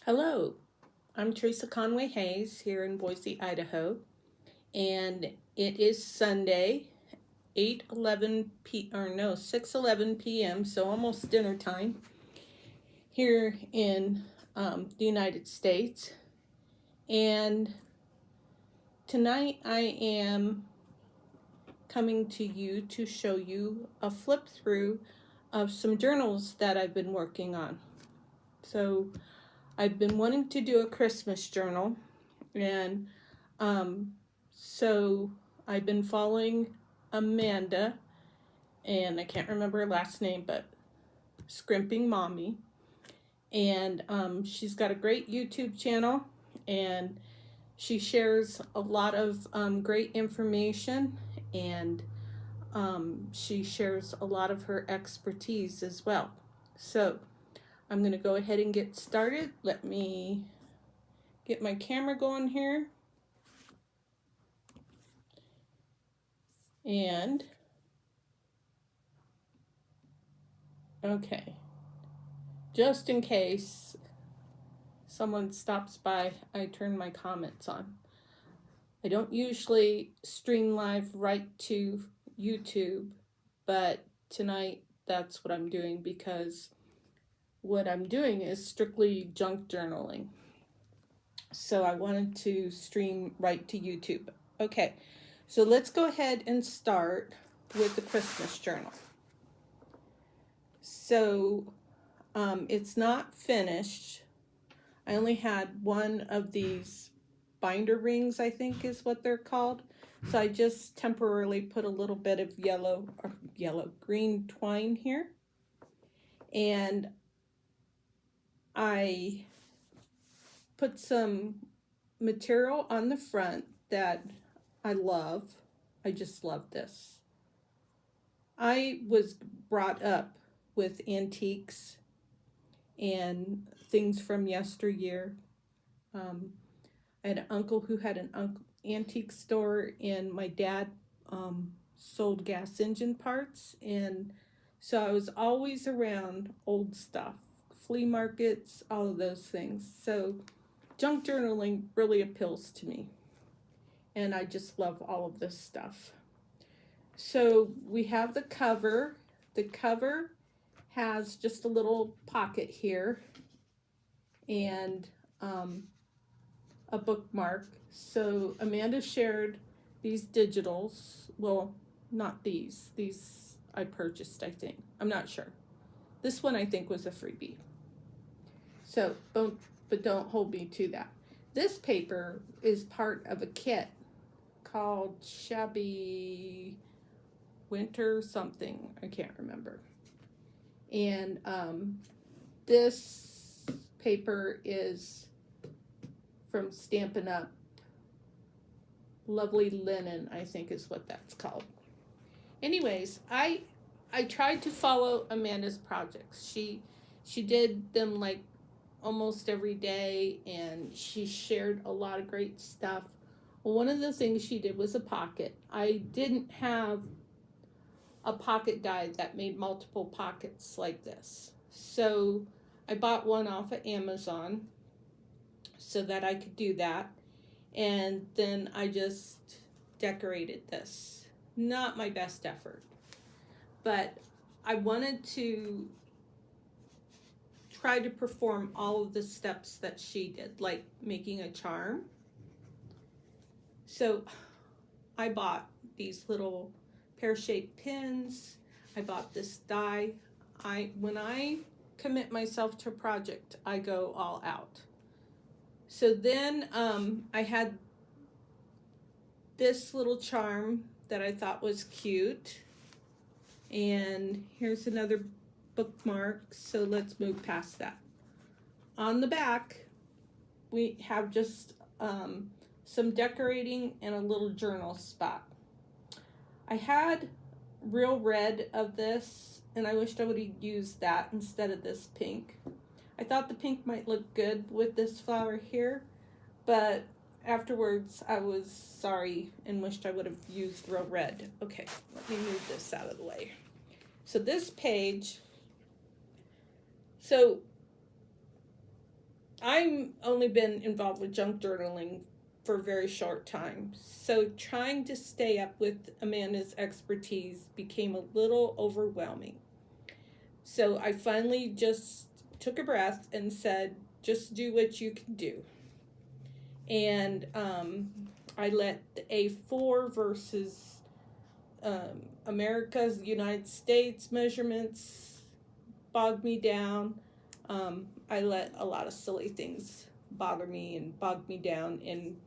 Hello, I'm Teresa Conway-Hayes here in Boise, Idaho, and it is Sunday, 6:11 p.m., so almost dinner time here in the United States. And tonight I am coming to you to show you a flip through of some journals that I've been working on. So I've been wanting to do a Christmas journal, and so I've been following Amanda, and I can't remember her last name, but Scrimping Mommy. And she's got a great YouTube channel, and she shares a lot of great information, and she shares a lot of her expertise as well. So I'm going to go ahead and get started. Let me get my camera going here. And okay, just in case someone stops by, I turn my comments on. I don't usually stream live right to YouTube, but tonight that's what I'm doing because what I'm doing is strictly junk journaling. So I wanted to stream right to YouTube. Okay, so let's go ahead and start with the Christmas journal. So it's not finished. I only had one of these binder rings, I think is what they're called. So I just temporarily put a little bit of green twine here. And I put some material on the front that I love. I just love this. I was brought up with antiques and things from yesteryear. I had an uncle who had an antique store, and my dad sold gas engine parts, and so I was always around old stuff, flea markets, all of those things. So junk journaling really appeals to me, and I just love all of this stuff. So we have the cover. The cover has just a little pocket here and a bookmark. So Amanda shared these digitals. Well, not these. These I purchased, I think. I'm not sure. This one I think was a freebie. So, but don't hold me to that. This paper is part of a kit called Shabby Winter something. I can't remember. And this paper is from Stampin' Up. Lovely Linen, I think is what that's called. Anyways, I tried to follow Amanda's projects. She did them like almost every day, and she shared a lot of great stuff. Well, one of the things she did was a pocket. I didn't have a pocket die that made multiple pockets like this. So I bought one off of Amazon so that I could do that. And then I just decorated this. Not my best effort, but I wanted to try to perform all of the steps that she did, like making a charm. So I bought these little pear-shaped pins. I bought this die. When I commit myself to a project, I go all out. So then I had this little charm that I thought was cute. And here's another bookmark. So let's move past that. On the back, we have just some decorating and a little journal spot. I had real red of this, and I wished I would have used that instead of this pink. I thought the pink might look good with this flower here, but afterwards I was sorry and wished I would have used real red. Okay, let me move this out of the way. So this page, so I'm only been involved with junk journaling for a very short time. So trying to stay up with Amanda's expertise became a little overwhelming. So I finally just took a breath and said, just do what you can do. And I let the A4 versus America's United States measurements bog me down. I let a lot of silly things bother me and bog me down and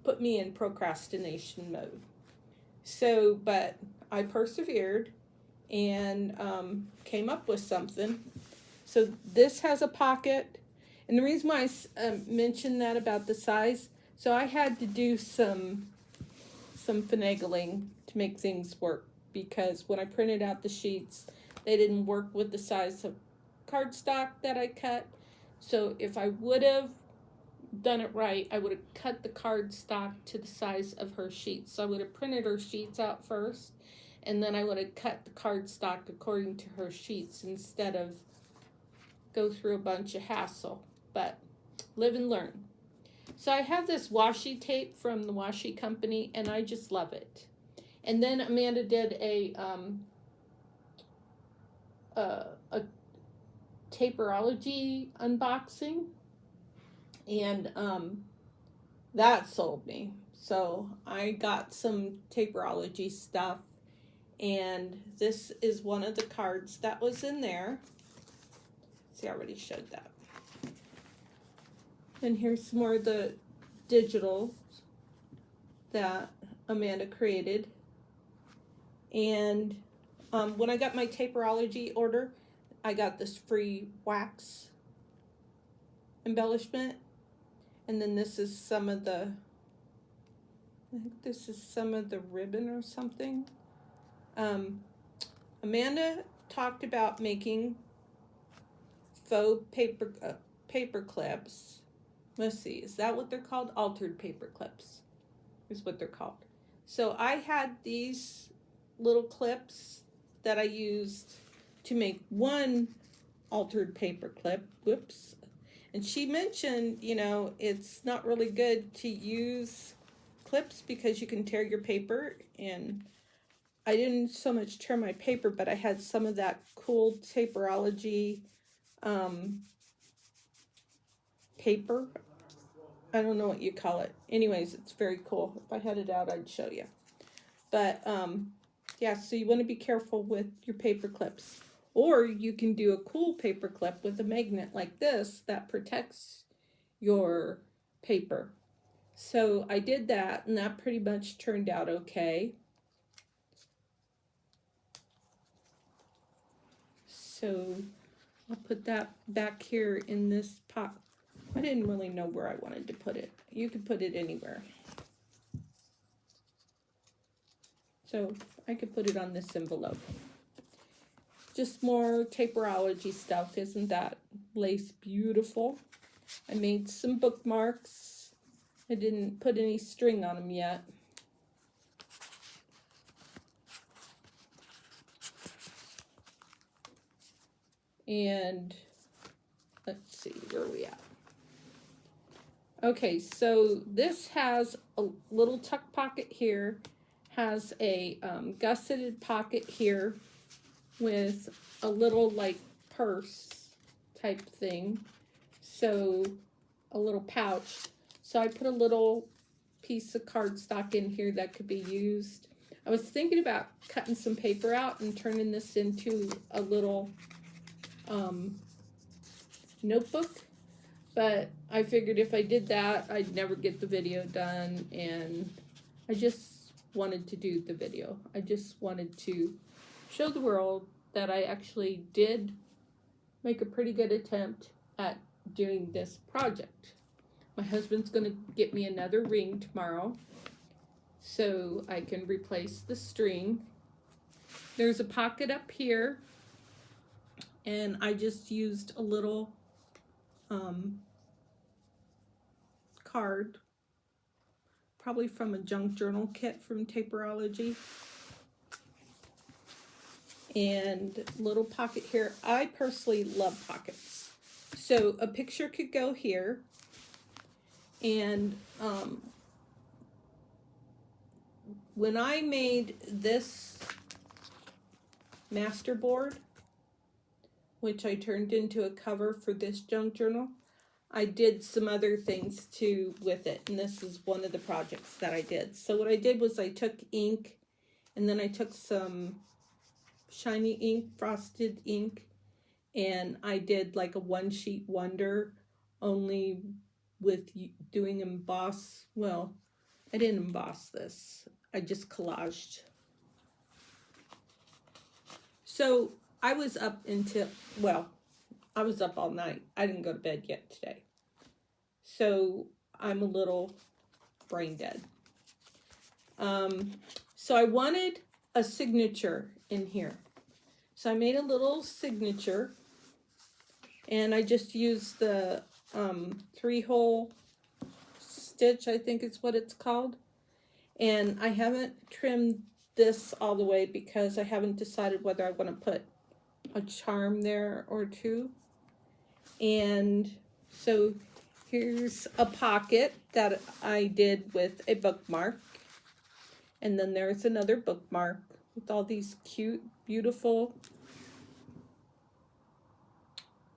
put me in procrastination mode. So, but I persevered and came up with something. So this has a pocket, and the reason why I mentioned that about the size, so I had to do some finagling to make things work, because when I printed out the sheets, they didn't work with the size of cardstock that I cut. So if I would have done it right, I would have cut the cardstock to the size of her sheets. So I would have printed her sheets out first, and then I would have cut the cardstock according to her sheets instead of go through a bunch of hassle. But live and learn. So I have this washi tape from the washi company, and I just love it. And then Amanda did a taperology unboxing, and that sold me. So I got some taperology stuff, and this is one of the cards that was in there. See, I already showed that. And here's some more of the digital that Amanda created. And when I got my taperology order, I got this free wax embellishment. And then this is some of the, I think this is some of the ribbon or something. Amanda talked about making faux paper clips. Let's see, is that what they're called? Altered paper clips is what they're called. So I had these little clips that I used to make one altered paper clip. Whoops. And she mentioned, you know, it's not really good to use clips because you can tear your paper. And I didn't so much tear my paper, but I had some of that cool taperology paper. I don't know what you call it. Anyways, it's very cool. If I had it out, I'd show you. But yeah, so you want to be careful with your paper clips. Or you can do a cool paper clip with a magnet like this that protects your paper. So I did that, and that pretty much turned out okay. So I'll put that back here in this pot. I didn't really know where I wanted to put it. You could put it anywhere. So I could put it on this envelope. Just more taperology stuff. Isn't that lace beautiful? I made some bookmarks. I didn't put any string on them yet. And let's see, where are we at? Okay, so this has a little tuck pocket here, has a gusseted pocket here with a little like purse type thing, so a little pouch. So I put a little piece of cardstock in here that could be used. I was thinking about cutting some paper out and turning this into a little notebook, but I figured if I did that, I'd never get the video done, and I just wanted to do the video. I just wanted to show the world that I actually did make a pretty good attempt at doing this project. My husband's going to get me another ring tomorrow so I can replace the string. There's a pocket up here, and I just used a little card, probably from a junk journal kit from Taperology. And little pocket here. I personally love pockets. So a picture could go here, and when I made this master board, which I turned into a cover for this junk journal, I did some other things too with it, and this is one of the projects that I did. So what I did was I took ink, and then I took some shiny ink, frosted ink, and I did like a one sheet wonder, only with doing emboss. Well, I didn't emboss this, I just collaged. So I was up until, well, I was up all night. I didn't go to bed yet today. So I'm a little brain dead. So I wanted a signature in here. So I made a little signature, and I just used the 3-hole stitch, I think is what it's called. And I haven't trimmed this all the way because I haven't decided whether I want to put a charm there or two. And so here's a pocket that I did with a bookmark. And then there's another bookmark with all these cute, beautiful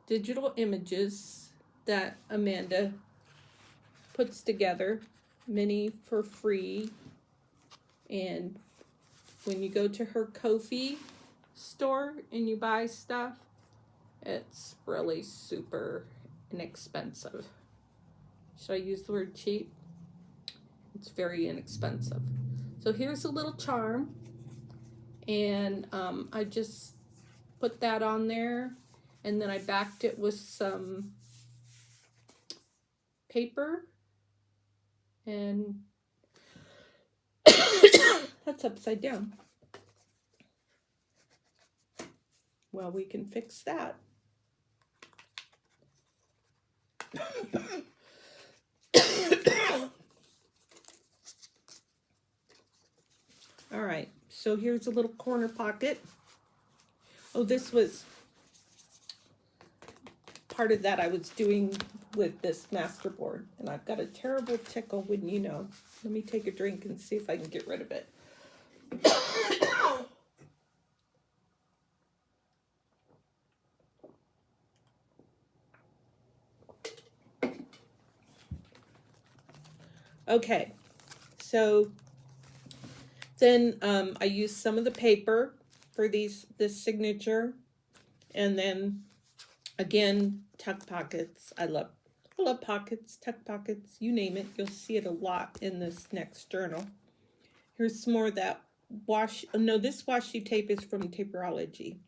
digital images that Amanda puts together, many for free. And when you go to her Ko-fi store and you buy stuff, it's really super inexpensive. Should I use the word cheap? It's very inexpensive. So here's a little charm, and I just put that on there, and then I backed it with some paper, and that's upside down. Well, we can fix that. All right, so here's a little corner pocket. Oh, this was part of that I was doing with this master board, and I've got a terrible tickle, wouldn't you know. Let me take a drink and see if I can get rid of it. Okay, so then I used some of the paper for this signature, and then again, tuck pockets. I love pockets, tuck pockets, you name it. You'll see it a lot in this next journal. Here's some more of that this washi tape is from Taperology.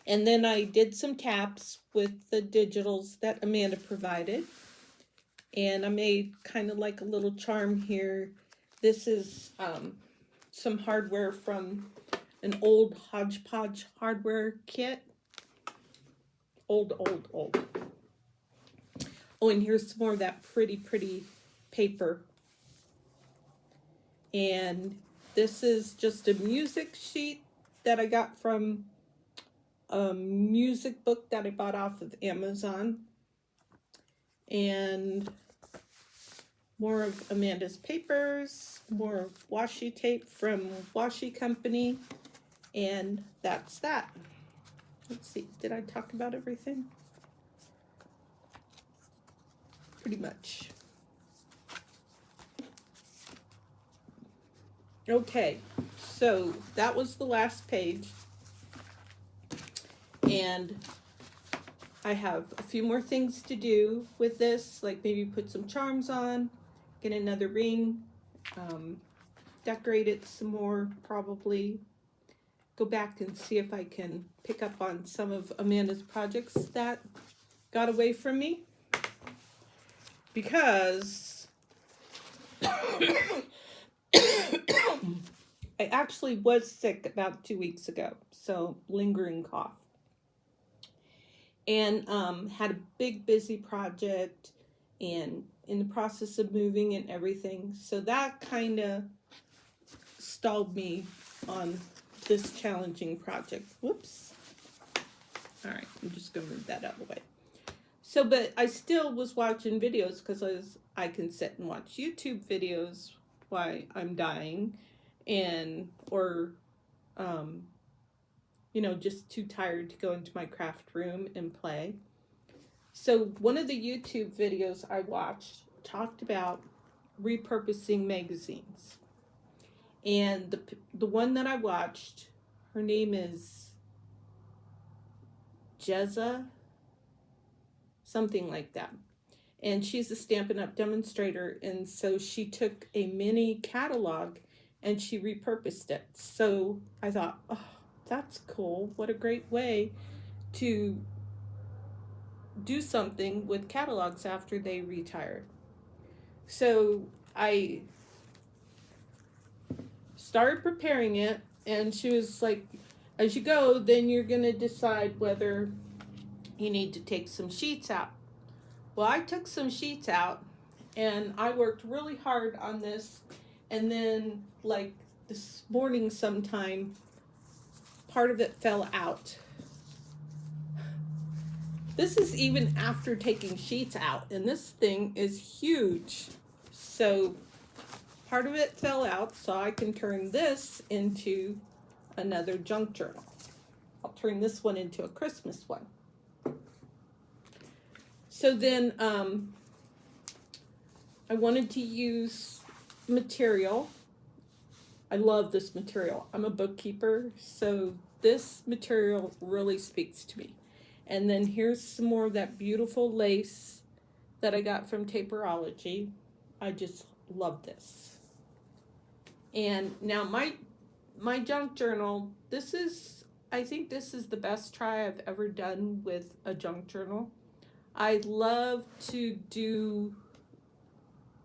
And then I did some taps with the digitals that Amanda provided. And I made kind of like a little charm here. This is some hardware from an old Hodgepodge hardware kit. Old. Oh, and here's some more of that pretty paper. And this is just a music sheet that I got from a music book that I bought off of Amazon. And more of Amanda's papers, more of washi tape from Washi Company, and that's that. Let's see, did I talk about everything? Pretty much. Okay, so that was the last page, and I have a few more things to do with this, like maybe put some charms on, get another ring, decorate it some more, probably go back and see if I can pick up on some of Amanda's projects that got away from me, because I actually was sick about 2 weeks ago, so lingering cough, and had a big busy project and in the process of moving and everything, so that kind of stalled me on this challenging project. Whoops. All right, I'm just gonna move that out of the way. So, but I still was watching videos because I can sit and watch YouTube videos while I'm dying, and or um, you know, just too tired to go into my craft room and play. So one of the YouTube videos I watched talked about repurposing magazines, and the one that I watched, her name is Jezza, something like that. And she's a Stampin' Up! Demonstrator, and so she took a mini catalog and she repurposed it. So I thought, oh, that's cool. What a great way to do something with catalogs after they retire. So I started preparing it, and she was like, as you go, then you're going to decide whether you need to take some sheets out. Well, I took some sheets out, and I worked really hard on this, and then like this morning sometime, part of it fell out. This is even after taking sheets out, and this thing is huge. So part of it fell out, so I can turn this into another junk journal. I'll turn this one into a Christmas one. So then I wanted to use material. I love this material. I'm a bookkeeper, so this material really speaks to me. And then here's some more of that beautiful lace that I got from Taperology. I just love this. And now my junk journal, I think this is the best try I've ever done with a junk journal. I love to do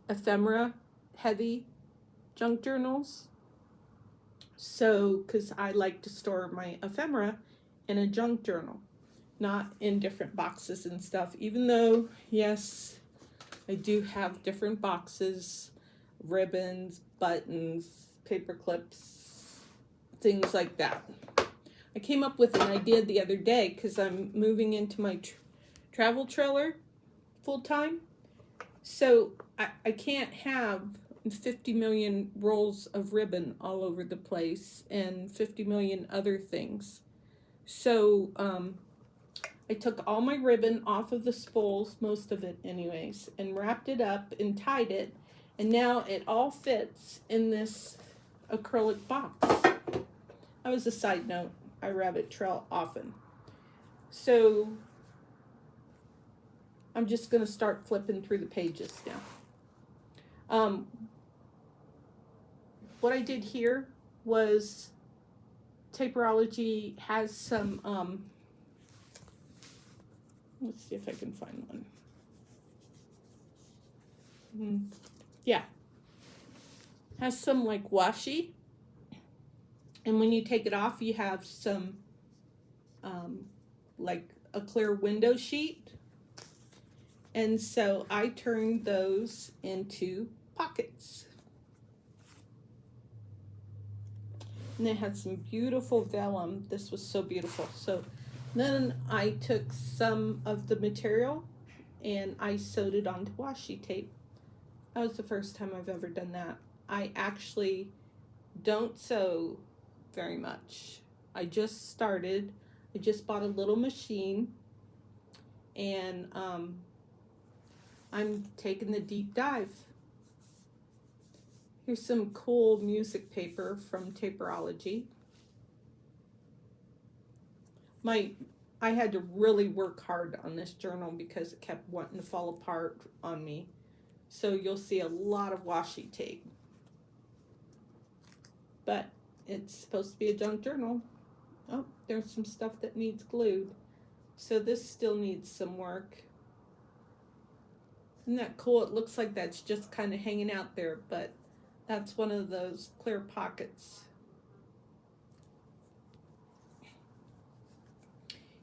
ephemera heavy junk journals. So, because I like to store my ephemera in a junk journal, not in different boxes and stuff, even though, yes, I do have different boxes, ribbons, buttons, paper clips, things like that. I came up with an idea the other day because I'm moving into my travel trailer full time. So I can't have 50 million rolls of ribbon all over the place and 50 million other things. So I took all my ribbon off of the spools, most of it anyways, and wrapped it up and tied it. And now it all fits in this acrylic box. That was a side note. I rabbit trail often. So I'm just going to start flipping through the pages now. What I did here was Taperology has some, let's see if I can find one. Yeah. Has some like washi. And when you take it off, you have some like a clear window sheet. And so I turned those into pockets. And they had some beautiful vellum. This was so beautiful. So then I took some of the material and I sewed it onto washi tape. That was the first time I've ever done that. I actually don't sew very much. I just started. I just bought a little machine, and I'm taking the deep dive. Here's some cool music paper from Taperology. I had to really work hard on this journal because it kept wanting to fall apart on me. So you'll see a lot of washi tape. But it's supposed to be a junk journal. Oh, there's some stuff that needs glued. So this still needs some work. Isn't that cool? It looks like that's just kind of hanging out there, but that's one of those clear pockets.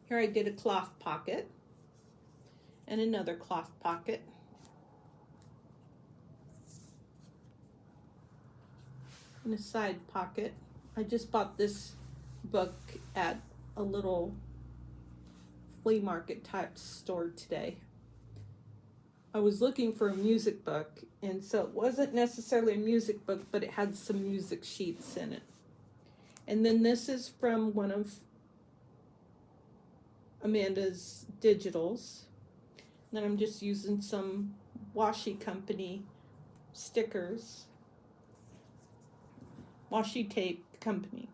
Here I did a cloth pocket and another cloth pocket. And a side pocket. I just bought this book at a little flea market type store today. I was looking for a music book, and so it wasn't necessarily a music book, but it had some music sheets in it. And then this is from one of Amanda's digitals. And then I'm just using some washi company stickers, washi tape company.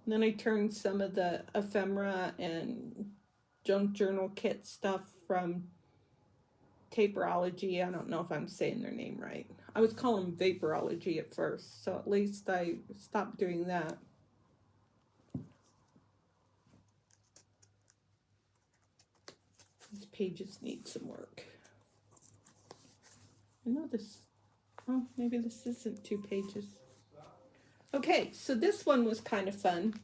And then I turned some of the ephemera and junk journal kit stuff from Taperology. I don't know if I'm saying their name right. I was calling them Vaporology at first, so at least I stopped doing that. These pages need some work. I know this, oh, maybe this isn't 2 pages. Okay, so this one was kind of fun.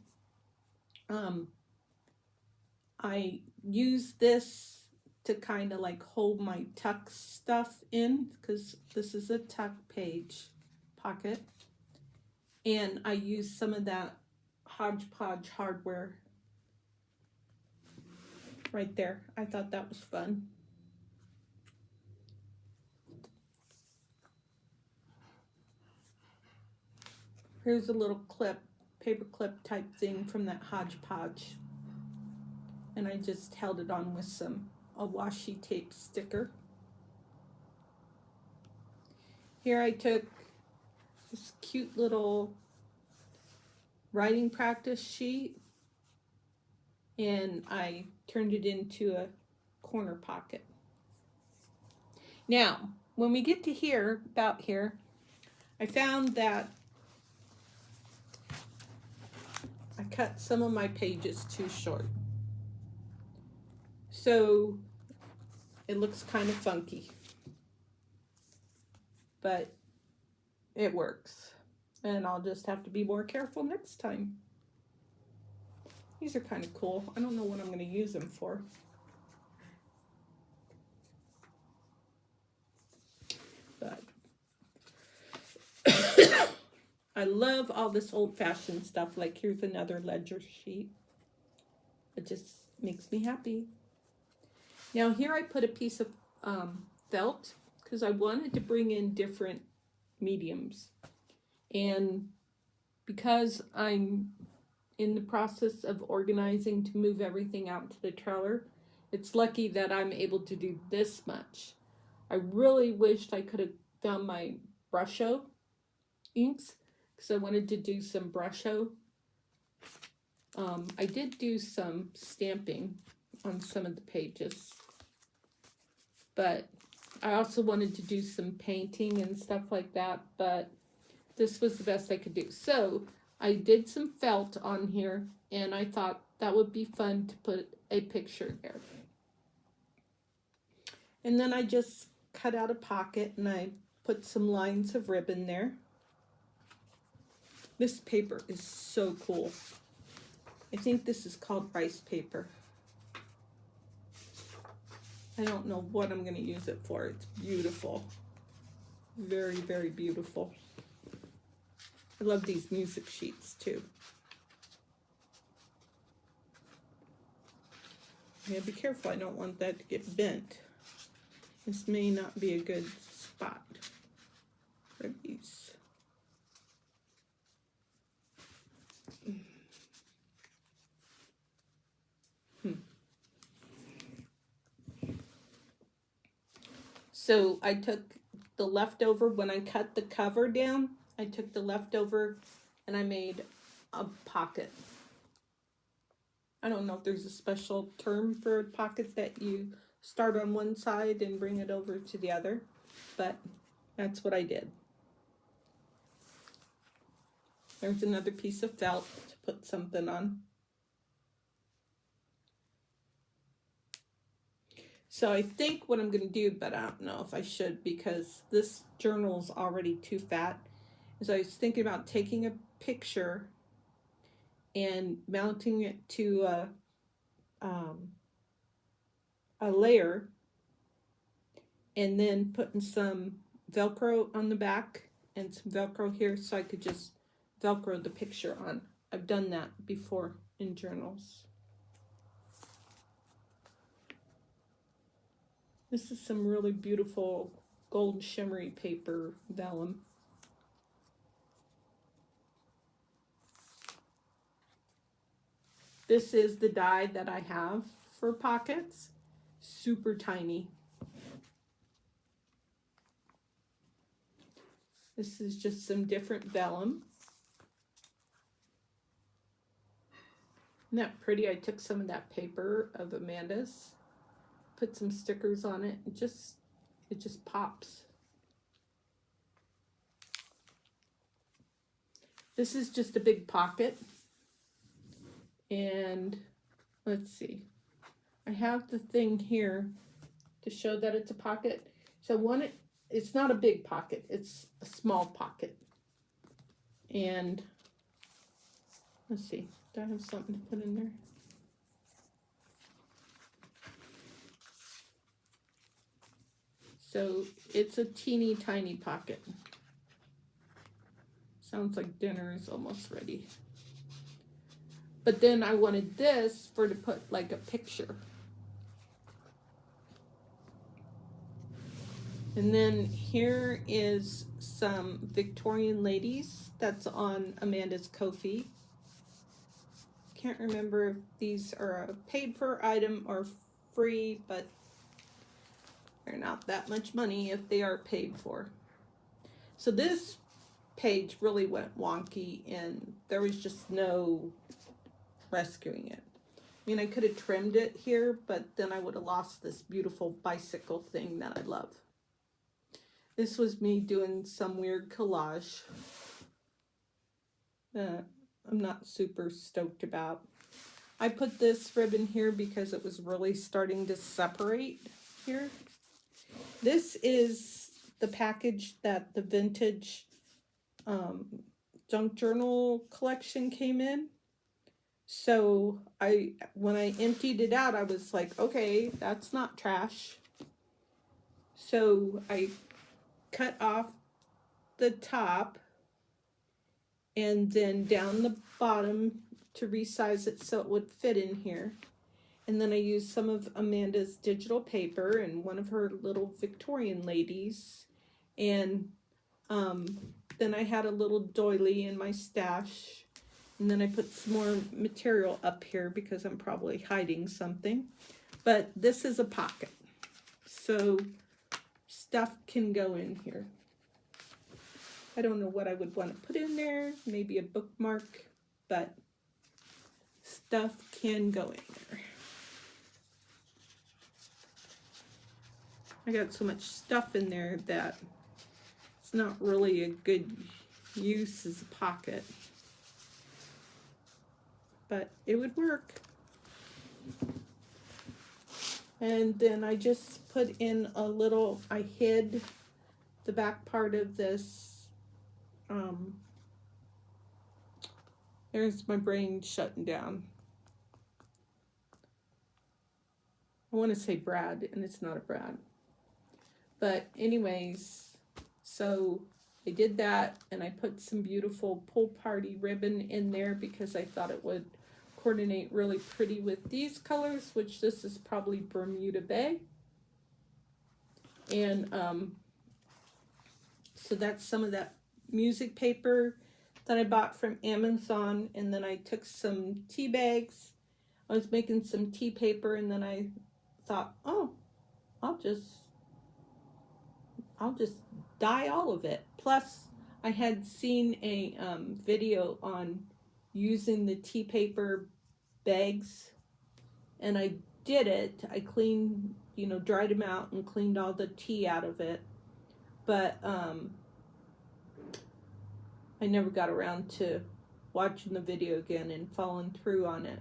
I used this to kind of like hold my tuck stuff in, because this is a tuck page pocket. And I used some of that Hodgepodge hardware right there. I thought that was fun. Here's a little clip, paper clip type thing from that Hodgepodge. And I just held it on with a washi tape sticker. Here I took this cute little writing practice sheet and I turned it into a corner pocket. Now, when we get to here, about here, I found that I cut some of my pages too short. So it looks kind of funky, but it works. And I'll just have to be more careful next time. These are kind of cool. I don't know what I'm going to use them for. But I love all this old-fashioned stuff. Like here's another ledger sheet. It just makes me happy. Now here I put a piece of felt because I wanted to bring in different mediums. And because I'm in the process of organizing to move everything out to the trailer, it's lucky that I'm able to do this much. I really wished I could have found my Brusho inks because I wanted to do some Brusho. I did do some stamping on some of the pages, but I also wanted to do some painting and stuff like that, but this was the best I could do. So I did some felt on here, and I thought that would be fun to put a picture there. And then I just cut out a pocket, and I put some lines of ribbon there. This paper is so cool. I think this is called rice paper. I don't know what I'm going to use it for. It's beautiful. Very, very beautiful. I love these music sheets too. Yeah, be careful. I don't want that to get bent. This may not be a good spot for these. So I took the leftover, when I cut the cover down, I took the leftover and I made a pocket. I don't know if there's a special term for a pocket that you start on one side and bring it over to the other, but that's what I did. There's another piece of felt to put something on. So I think what I'm going to do, but I don't know if I should because this journal's already too fat, is I was thinking about taking a picture and mounting it to a layer and then putting some Velcro on the back and some Velcro here so I could just Velcro the picture on. I've done that before in journals. This is some really beautiful gold shimmery paper vellum. This is the die that I have for pockets. Super tiny. This is just some different vellum. Isn't that pretty? I took some of that paper of Amanda's, put some stickers on it. It just pops. This is just a big pocket. And let's see. I have the thing here to show that it's a pocket. So it's not a big pocket, it's a small pocket. And let's see, do I have something to put in there? So it's a teeny tiny pocket. Sounds like dinner is almost ready. But then I wanted this to put like a picture. And then here is some Victorian ladies that's on Amanda's Ko-fi. Can't remember if these are a paid for item or free, but they're not that much money if they are paid for. So this page really went wonky and there was just no rescuing it. I mean, I could have trimmed it here, but then I would have lost this beautiful bicycle thing that I love. This was me doing some weird collage. I'm not super stoked about. I put this ribbon here because it was really starting to separate here. This is the package that the vintage junk journal collection came in. So when I emptied it out, I was like, okay, that's not trash. So I cut off the top and then down the bottom to resize it so it would fit in here. And then I used some of Amanda's digital paper and one of her little Victorian ladies. And then I had a little doily in my stash. And then I put some more material up here because I'm probably hiding something. But this is a pocket. So stuff can go in here. I don't know what I would want to put in there. Maybe a bookmark, but stuff can go in there. I got so much stuff in there that it's not really a good use as a pocket. But it would work. And then I just put in a little, I hid the back part of this. There's my brain shutting down. I want to say Brad, and it's not a Brad. But anyways, so I did that, and I put some beautiful pool party ribbon in there because I thought it would coordinate really pretty with these colors, which this is probably Bermuda Bay. And so that's some of that music paper that I bought from Amazon. And then I took some tea bags. I was making some tea paper, and then I thought, oh, I'll just dye all of it. Plus, I had seen a video on using the tea paper bags, and I did it. I cleaned, dried them out and cleaned all the tea out of it. But I never got around to watching the video again and following through on it.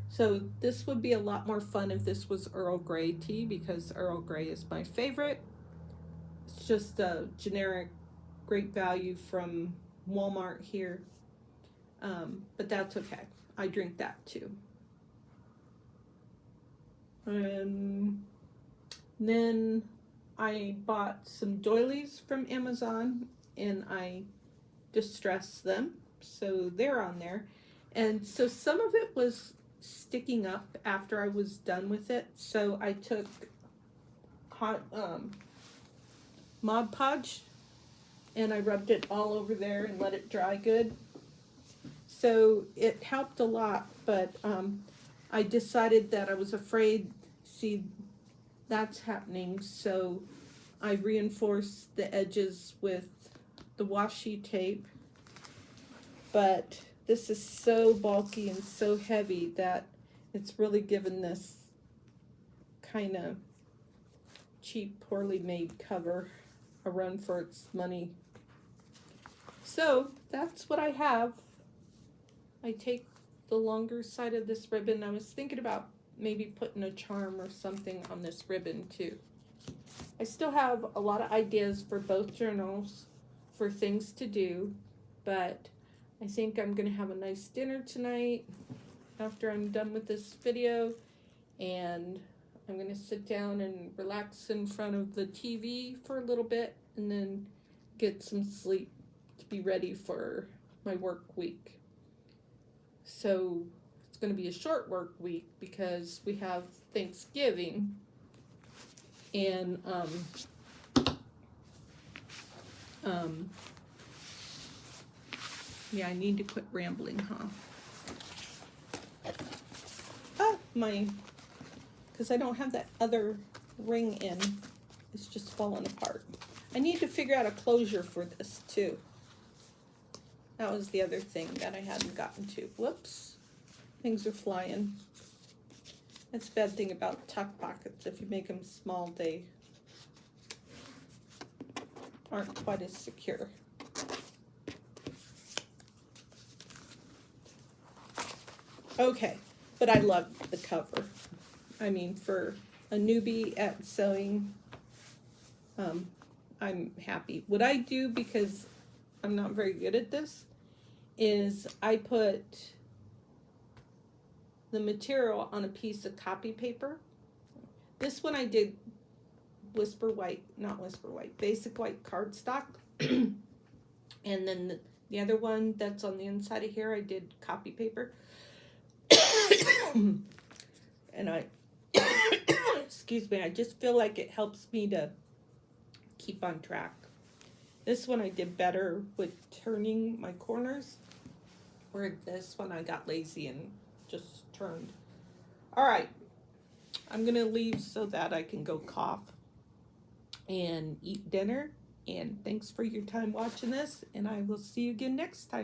So this would be a lot more fun if this was Earl Grey tea, because Earl Grey is my favorite. It's just a generic great value from Walmart here. But that's okay. I drink that too. And then I bought some doilies from Amazon and I distressed them. So they're on there. And so some of it was sticking up after I was done with it. So I took hot Mod Podge, and I rubbed it all over there and let it dry good. So it helped a lot, but I decided that I was afraid, see, that's happening, so I reinforced the edges with the washi tape. But this is so bulky and so heavy that it's really given this kind of cheap, poorly made cover a run for its money. So that's what I have. I take the longer side of this ribbon. I was thinking about maybe putting a charm or something on this ribbon too. I still have a lot of ideas for both journals for things to do, but I think I'm going to have a nice dinner tonight after I'm done with this video, and I'm going to sit down and relax in front of the TV for a little bit and then get some sleep to be ready for my work week. So it's going to be a short work week because we have Thanksgiving, and yeah, I need to quit rambling, huh? Because I don't have that other ring in. It's just falling apart. I need to figure out a closure for this too. That was the other thing that I hadn't gotten to. Whoops. Things are flying. That's a bad thing about tuck pockets. If you make them small, they aren't quite as secure. Okay, but I love the cover. I mean, for a newbie at sewing, I'm happy. What I do, because I'm not very good at this, is I put the material on a piece of copy paper. This one I did basic white cardstock. And then the other one that's on the inside of here, I did copy paper. And I, excuse me, I just feel like it helps me to keep on track. This one I did better with turning my corners, where this one I got lazy and just turned. All right, I'm gonna leave so that I can go cough and eat dinner. And thanks for your time watching this, and I will see you again next time.